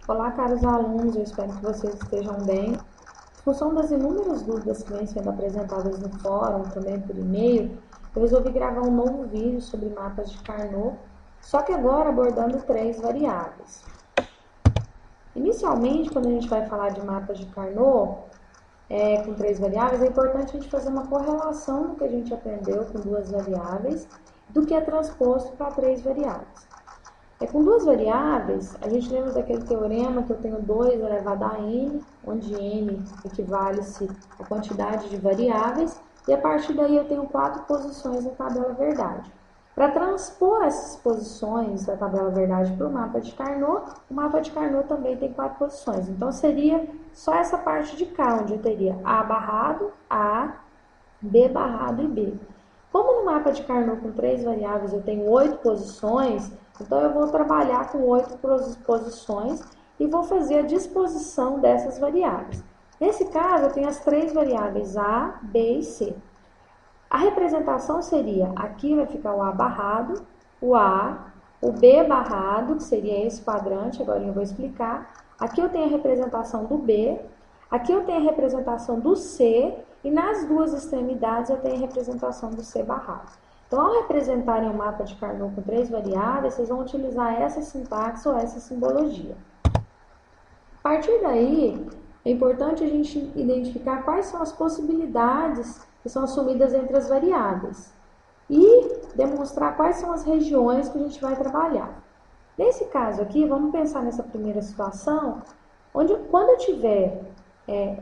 Olá, caros alunos, eu espero que vocês estejam bem. Em função das inúmeras dúvidas que vêm sendo apresentadas no fórum, também por e-mail, eu resolvi gravar um novo vídeo sobre mapas de Carnot, só que agora abordando 3 variáveis. Inicialmente, quando a gente vai falar de mapas de Carnot, com 3 variáveis, é importante a gente fazer uma correlação do que a gente aprendeu com 2 variáveis, do que é transposto para 3 variáveis. Com 2 variáveis, a gente lembra daquele teorema que eu tenho 2 elevado a n, onde n equivale-se à quantidade de variáveis, e a partir daí eu tenho 4 posições na tabela verdade. Para transpor essas posições da tabela verdade para o mapa de Carnot também tem 4 posições. Então, seria só essa parte de cá, onde eu teria A barrado, A, B barrado e B. Como no mapa de Carnot com 3 variáveis eu tenho 8 posições, então eu vou trabalhar com 8 posições e vou fazer a disposição dessas variáveis. Nesse caso, eu tenho as 3 variáveis A, B e C. A representação seria, aqui vai ficar o A barrado, o A, o B barrado, que seria esse quadrante, agora eu vou explicar. Aqui eu tenho a representação do B, aqui eu tenho a representação do C, e nas duas extremidades eu tenho a representação do C barrado. Então, ao representarem o mapa de Carnot com 3 variáveis, vocês vão utilizar essa sintaxe ou essa simbologia. A partir daí, é importante a gente identificar quais são as possibilidades que são assumidas entre as variáveis e demonstrar quais são as regiões que a gente vai trabalhar. Nesse caso aqui, vamos pensar nessa primeira situação, onde quando eu tiver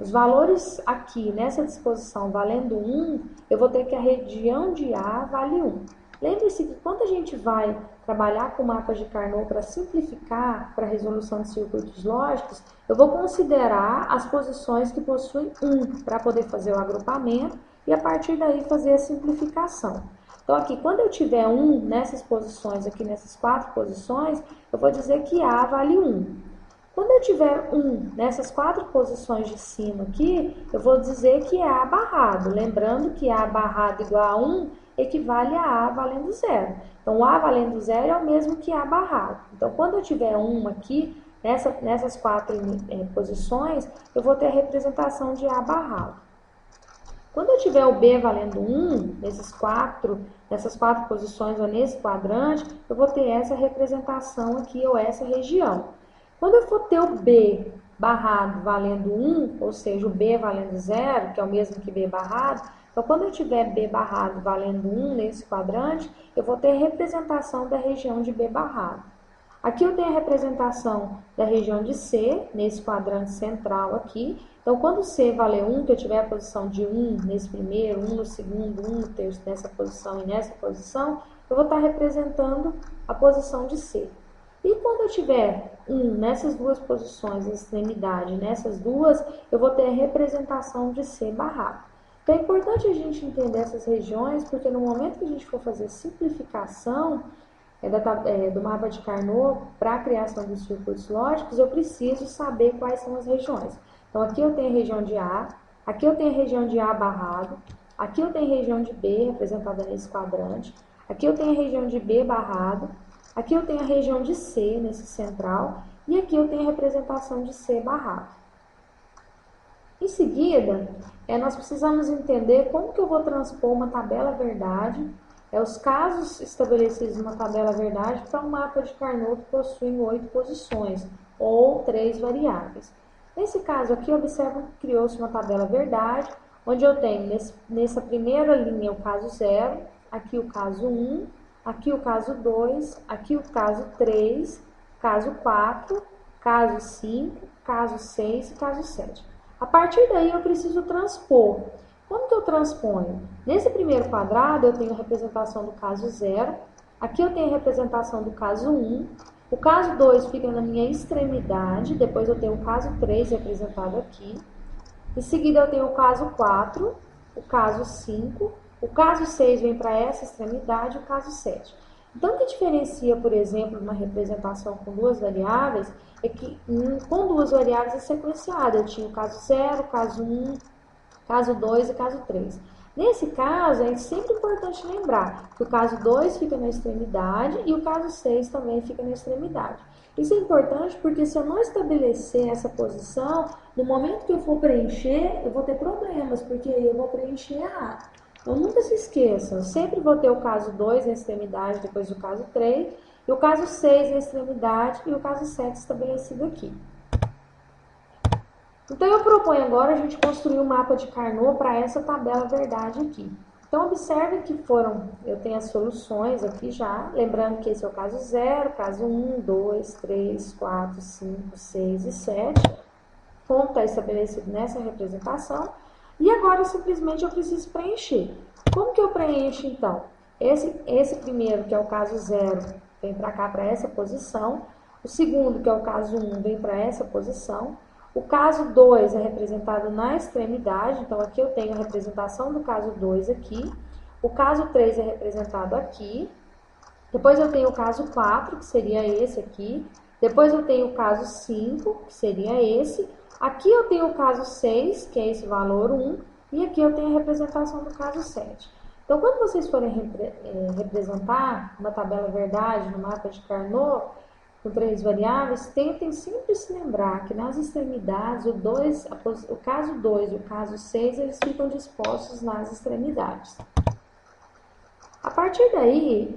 os valores aqui nessa disposição valendo 1, eu vou ter que a região de A vale 1. Lembre-se que quando a gente vai trabalhar com mapas de Carnot para simplificar para a resolução de circuitos lógicos, eu vou considerar as posições que possuem 1 para poder fazer o agrupamento e a partir daí fazer a simplificação. Então aqui, quando eu tiver 1 nessas posições, aqui nessas 4 posições, eu vou dizer que A vale 1. Quando eu tiver 1 nessas 4 posições de cima aqui, eu vou dizer que é A barrado. Lembrando que A barrado igual a 1 equivale a A valendo 0. Então, A valendo 0 é o mesmo que A barrado. Então, quando eu tiver 1 aqui, nessas 4 posições, eu vou ter a representação de A barrado. Quando eu tiver o B valendo 1, nessas 4 posições ou nesse quadrante, eu vou ter essa representação aqui ou essa região. Quando eu for ter o B barrado valendo 1, ou seja, o B valendo 0, que é o mesmo que B barrado, então quando eu tiver B barrado valendo 1 nesse quadrante, eu vou ter a representação da região de B barrado. Aqui eu tenho a representação da região de C, nesse quadrante central aqui. Então, quando C valer 1, que eu tiver a posição de 1 nesse primeiro, 1 no segundo, 1 no terceiro, nessa posição e nessa posição, eu vou estar representando a posição de C. E quando eu tiver 1 nessas duas posições, extremidade, nessas duas, eu vou ter a representação de C barrado. Então é importante a gente entender essas regiões, porque no momento que a gente for fazer simplificação do mapa de Carnot para a criação dos circuitos lógicos, eu preciso saber quais são as regiões. Então aqui eu tenho a região de A, aqui eu tenho a região de A barrado, aqui eu tenho a região de B, representada nesse quadrante, aqui eu tenho a região de B barrado, aqui eu tenho a região de C, nesse central, e aqui eu tenho a representação de C barrado. Em seguida, nós precisamos entender como que eu vou transpor uma tabela verdade, os casos estabelecidos numa tabela verdade para um mapa de Carnot que possui 8 posições, ou 3 variáveis. Nesse caso aqui, observa que criou-se uma tabela verdade, onde eu tenho nessa primeira linha o caso 0, aqui o caso 1, aqui o caso 2, aqui o caso 3, caso 4, caso 5, caso 6 e caso 7. A partir daí eu preciso transpor. Como que eu transponho? Nesse primeiro quadrado eu tenho a representação do caso 0, aqui eu tenho a representação do caso 1, o caso 2 fica na minha extremidade, depois eu tenho o caso 3 representado aqui, em seguida eu tenho o caso 4, o caso 5, o caso 6 vem para essa extremidade e o caso 7. Então, o que diferencia, por exemplo, uma representação com 2 variáveis é que com 2 variáveis é sequenciada. Eu tinha o caso 0, caso 1, caso 2 e caso 3. Nesse caso, é sempre importante lembrar que o caso 2 fica na extremidade e o caso 6 também fica na extremidade. Isso é importante porque se eu não estabelecer essa posição, no momento que eu for preencher, eu vou ter problemas, porque aí eu vou preencher errado. Então, nunca se esqueçam, eu sempre vou ter o caso 2 na extremidade, depois o caso 3, e o caso 6 na extremidade e o caso 7 estabelecido aqui. Então, eu proponho agora a gente construir um mapa de Carnot para essa tabela verdade aqui. Então, observe que eu tenho as soluções aqui já, lembrando que esse é o caso 0, caso 1, 2, 3, 4, 5, 6 e 7, como está estabelecido nessa representação. E agora, simplesmente, eu preciso preencher. Como que eu preencho, então? Esse primeiro, que é o caso 0, vem para cá, para essa posição. O segundo, que é o caso 1, vem para essa posição. O caso 2 é representado na extremidade, então aqui eu tenho a representação do caso 2 aqui. O caso 3 é representado aqui. Depois eu tenho o caso 4, que seria esse aqui. Depois eu tenho o caso 5, que seria esse. Aqui eu tenho o caso 6, que é esse valor 1. E aqui eu tenho a representação do caso 7. Então, quando vocês forem representar uma tabela verdade no mapa de Carnot, com 3 variáveis, tentem sempre se lembrar que nas extremidades, o caso 2 e o caso 6, eles ficam dispostos nas extremidades. A partir daí,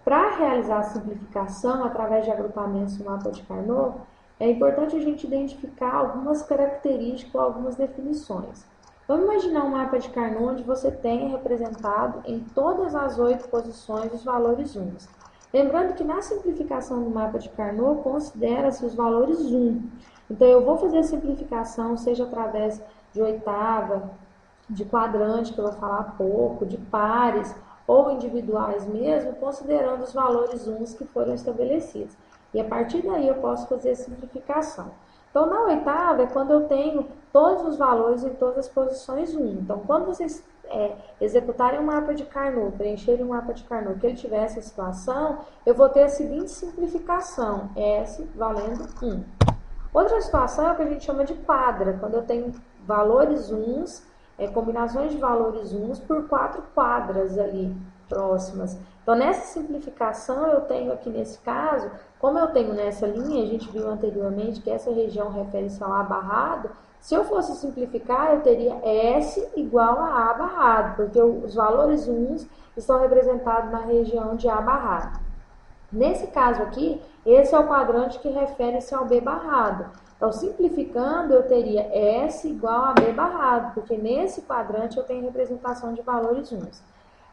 para realizar a simplificação através de agrupamentos no mapa de Carnot, é importante a gente identificar algumas características, algumas definições. Vamos imaginar um mapa de Carnot onde você tenha representado em todas as 8 posições os valores 1. Lembrando que na simplificação do mapa de Carnot, considera-se os valores 1. Então, eu vou fazer a simplificação, seja através de oitava, de quadrante, que eu vou falar há pouco, de pares ou individuais mesmo, considerando os valores 1 que foram estabelecidos. E a partir daí eu posso fazer a simplificação. Então, na oitava é quando eu tenho todos os valores em todas as posições 1. Então, quando vocês executarem um mapa de Carnot, preencherem um mapa de Carnot, que ele tiver essa situação, eu vou ter a seguinte simplificação, S valendo 1. Outra situação é o que a gente chama de quadra, quando eu tenho valores 1s, combinações de valores 1s por 4 quadras ali próximas. Então, nessa simplificação, eu tenho aqui nesse caso, como eu tenho nessa linha, a gente viu anteriormente que essa região refere-se ao A barrado. Se eu fosse simplificar, eu teria S igual a A barrado, porque os valores 1 estão representados na região de A barrado. Nesse caso aqui, esse é o quadrante que refere-se ao B barrado. Então, simplificando, eu teria S igual a B barrado, porque nesse quadrante eu tenho representação de valores 1.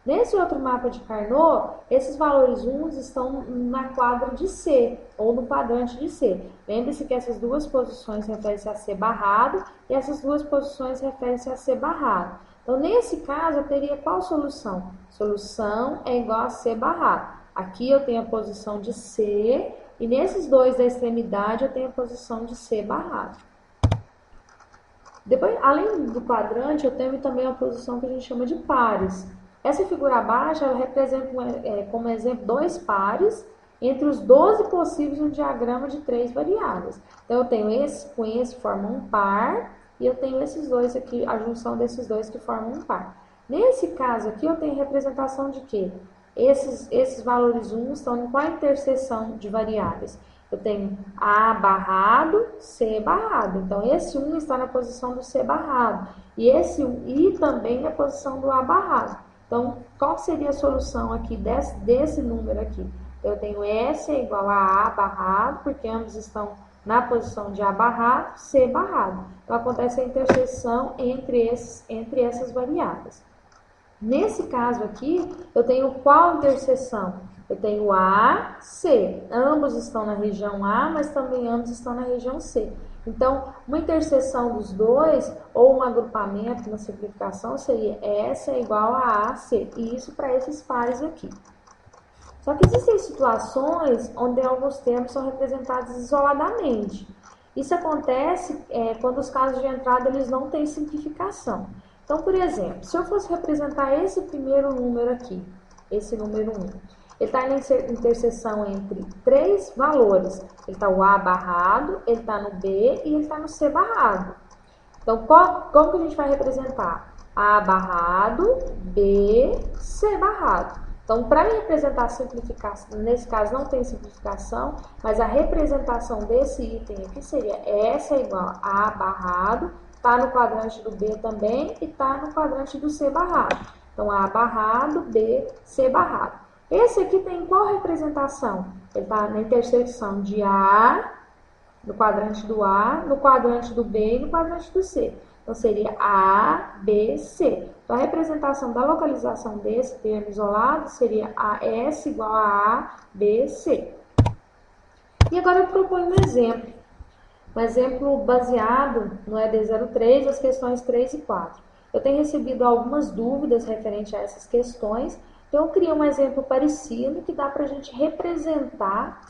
Nesse outro mapa de Carnot, esses valores 1 estão na quadra de C, ou no quadrante de C. Lembre-se que essas duas posições referem-se a C barrado e essas duas posições referem-se a C barrado. Então, nesse caso, eu teria qual solução? Solução é igual a C barrado. Aqui eu tenho a posição de C e nesses dois da extremidade eu tenho a posição de C barrado. Depois, além do quadrante, eu tenho também a posição que a gente chama de pares. Essa figura abaixo, ela representa como exemplo 2 pares entre os 12 possíveis no diagrama de 3 variáveis. Então, eu tenho esse com esse formam um par e eu tenho esses dois aqui, a junção desses dois que formam um par. Nesse caso aqui, eu tenho representação de quê? Esses valores 1 estão em qual interseção de variáveis? Eu tenho A barrado, C barrado. Então, esse 1 está na posição do C barrado. E esse 1 e também na posição do A barrado. Então, qual seria a solução aqui desse número aqui? Eu tenho S é igual a A barrado, porque ambos estão na posição de A barrado, C barrado. Então, acontece a interseção entre essas variáveis. Nesse caso aqui, eu tenho qual interseção? Eu tenho A, C. Ambos estão na região A, mas também ambos estão na região C. Então, uma interseção dos dois, ou um agrupamento, uma simplificação, seria S é igual a AC. E isso para esses pares aqui. Só que existem situações onde alguns termos são representados isoladamente. Isso acontece quando os casos de entrada eles não têm simplificação. Então, por exemplo, se eu fosse representar esse primeiro número aqui, esse número 1, ele está na interseção entre 3 valores. Ele está o A barrado, ele está no B e ele está no C barrado. Então, como que a gente vai representar? A barrado, B, C barrado. Então, para me representar a simplificação, nesse caso não tem simplificação, mas a representação desse item aqui seria S é igual a barrado, está no quadrante do B também e está no quadrante do C barrado. Então, A barrado, B, C barrado. Esse aqui tem qual representação? Ele está na intersecção de A, no quadrante do A, no quadrante do B e no quadrante do C. Então, seria A, B, C. Então, a representação da localização desse termo isolado seria AS igual a A, B, C. E agora eu proponho um exemplo. Um exemplo baseado no ED 03, as questões 3 e 4. Eu tenho recebido algumas dúvidas referente a essas questões, então eu criei um exemplo parecido que dá para a gente representar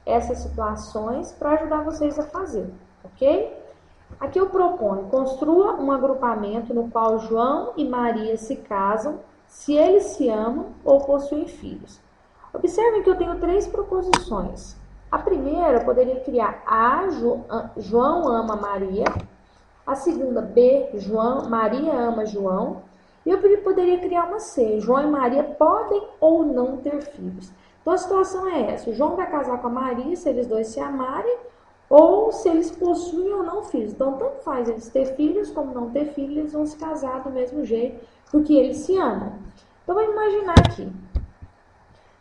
essas situações para ajudar vocês a fazer, ok? Aqui eu proponho, construa um agrupamento no qual João e Maria se casam, se eles se amam ou possuem filhos. Observem que eu tenho 3 proposições. A primeira, eu poderia criar A, João ama Maria. A segunda, B, Maria ama João. E eu poderia criar uma C, João e Maria podem ou não ter filhos. Então a situação é essa, o João vai casar com a Maria se eles dois se amarem, ou se eles possuem ou não filhos. Então, tanto faz eles ter filhos como não ter filhos, eles vão se casar do mesmo jeito, porque eles se amam. Então, vamos imaginar aqui.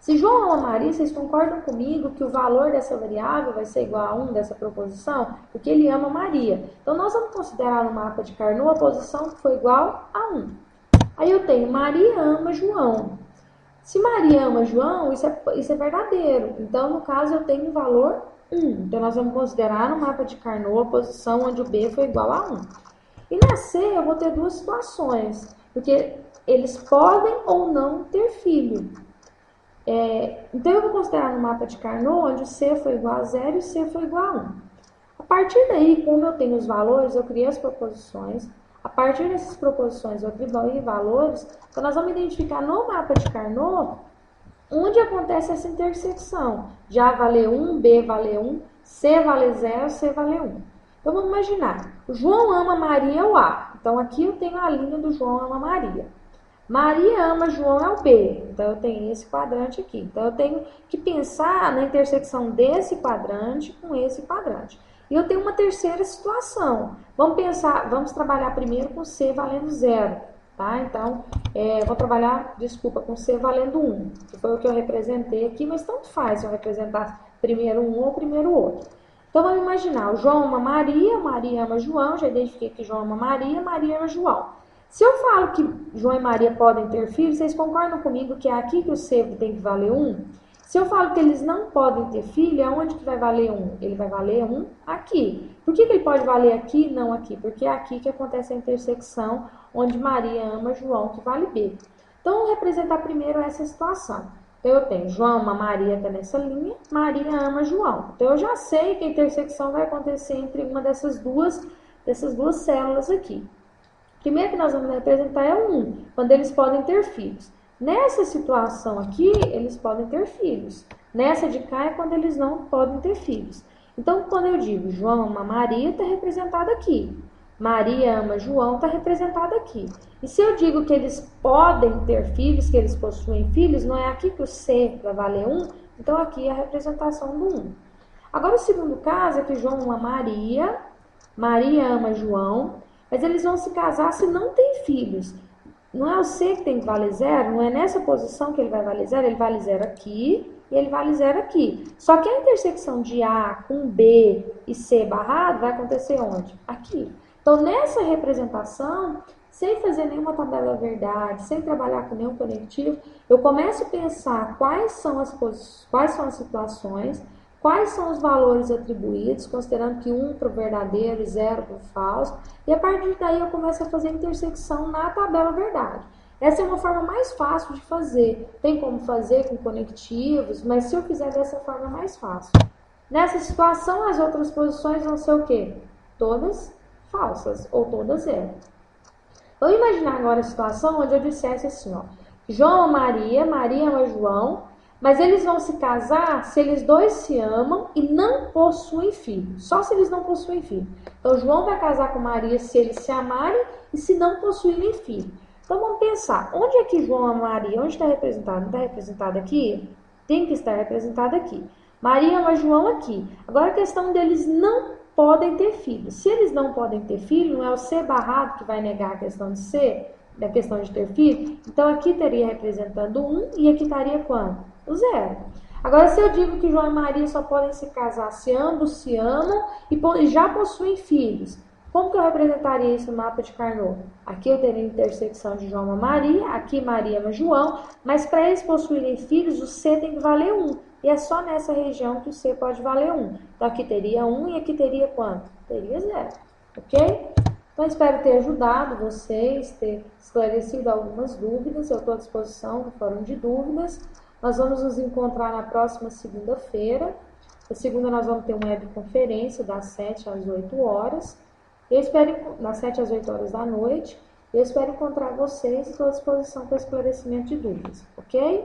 Se João ama Maria, vocês concordam comigo que o valor dessa variável vai ser igual a 1 dessa proposição? Porque ele ama Maria. Então, nós vamos considerar no mapa de Carnot a posição que foi igual a 1. Aí eu tenho Maria ama João. Se Maria ama João, isso é verdadeiro. Então, no caso, eu tenho um valor 1. Então, nós vamos considerar no mapa de Carnot a posição onde o B foi igual a 1. E na C, eu vou ter 2 situações. Porque eles podem ou não ter filho. Então, eu vou considerar no mapa de Carnot onde o C foi igual a 0 e o C foi igual a 1. A partir daí, como eu tenho os valores, eu criei as proposições. A partir dessas proposições, eu atribuí valores. Então, nós vamos identificar no mapa de Carnot onde acontece essa intersecção. De A valer 1, B valer 1, C valer 0, C valer 1. Então, vamos imaginar. O João ama Maria é o A. Então, aqui eu tenho a linha do João ama Maria. Maria ama João é o B. Então, eu tenho esse quadrante aqui. Então, eu tenho que pensar na intersecção desse quadrante com esse quadrante. E eu tenho uma terceira situação. Vamos trabalhar primeiro com C valendo 0. Tá? Então, vou trabalhar, com C valendo 1, que foi o que eu representei aqui, mas tanto faz se eu representar primeiro um ou primeiro outro. Então, vamos imaginar, o João ama Maria, Maria ama João, já identifiquei que João ama Maria, Maria ama João. Se eu falo que João e Maria podem ter filhos, vocês concordam comigo que é aqui que o C tem que valer 1? Se eu falo que eles não podem ter filho, aonde que vai valer 1? Ele vai valer 1 aqui. Por que ele pode valer aqui e não aqui? Porque é aqui que acontece a intersecção onde Maria ama João, que vale B. Então, vou representar primeiro essa situação. Então, eu tenho João ama Maria, está nessa linha, Maria ama João. Então, eu já sei que a intersecção vai acontecer entre uma dessas duas células aqui. Primeiro que nós vamos representar é o 1, quando eles podem ter filhos. Nessa situação aqui, eles podem ter filhos. Nessa de cá é quando eles não podem ter filhos. Então, quando eu digo João ama Maria, está representado aqui. Maria ama João, está representado aqui. E se eu digo que eles podem ter filhos, que eles possuem filhos, não é aqui que o C vai valer 1, então aqui é a representação do 1. Agora, o segundo caso é que João ama Maria, Maria ama João, mas eles vão se casar se não tem filhos. Não é o C que tem que valer 0, não é nessa posição que ele vai valer 0, ele vale 0 aqui e ele vale 0 aqui. Só que a intersecção de A com B e C barrado vai acontecer onde? Aqui. Então, nessa representação, sem fazer nenhuma tabela verdade, sem trabalhar com nenhum conectivo, eu começo a pensar quais são as situações, quais são os valores atribuídos, considerando que 1 para o verdadeiro e 0 para o falso, e a partir daí eu começo a fazer a intersecção na tabela verdade. Essa é uma forma mais fácil de fazer. Tem como fazer com conectivos, mas se eu fizer dessa forma é mais fácil. Nessa situação, as outras posições vão ser o quê? Todas falsas, ou todas 0. Vamos imaginar agora a situação onde eu dissesse assim, ó, João ama Maria, Maria ama João, mas eles vão se casar se eles dois se amam e não possuem filho. Só se eles não possuem filho. Então, João vai casar com Maria se eles se amarem e se não possuírem filho. Então, vamos pensar, onde é que João e Maria, onde está representado? Não está representado aqui? Tem que estar representado aqui. Maria ama João aqui. Agora, a questão deles não podem ter filhos. Se eles não podem ter filho, não é o ser barrado que vai negar a questão de ser, da questão de ter filho. Então, aqui teria representando 1 e aqui estaria quanto? O 0. Agora, se eu digo que João e Maria só podem se casar se ambos se amam e já possuem filhos, como que eu representaria isso no mapa de Carnot? Aqui eu teria a intersecção de João e Maria, aqui Maria ama João, mas para eles possuírem filhos, o C tem que valer 1. E é só nessa região que o C pode valer 1. Então aqui teria 1 e aqui teria quanto? Teria 0. Ok? Então espero ter ajudado vocês, ter esclarecido algumas dúvidas. Eu estou à disposição no fórum de dúvidas. Nós vamos nos encontrar na próxima segunda-feira. Na segunda nós vamos ter uma webconferência das 7 às 8 horas. Eu espero, das 7 às 8 horas da noite, eu espero encontrar vocês e estou à disposição para esclarecimento de dúvidas, ok?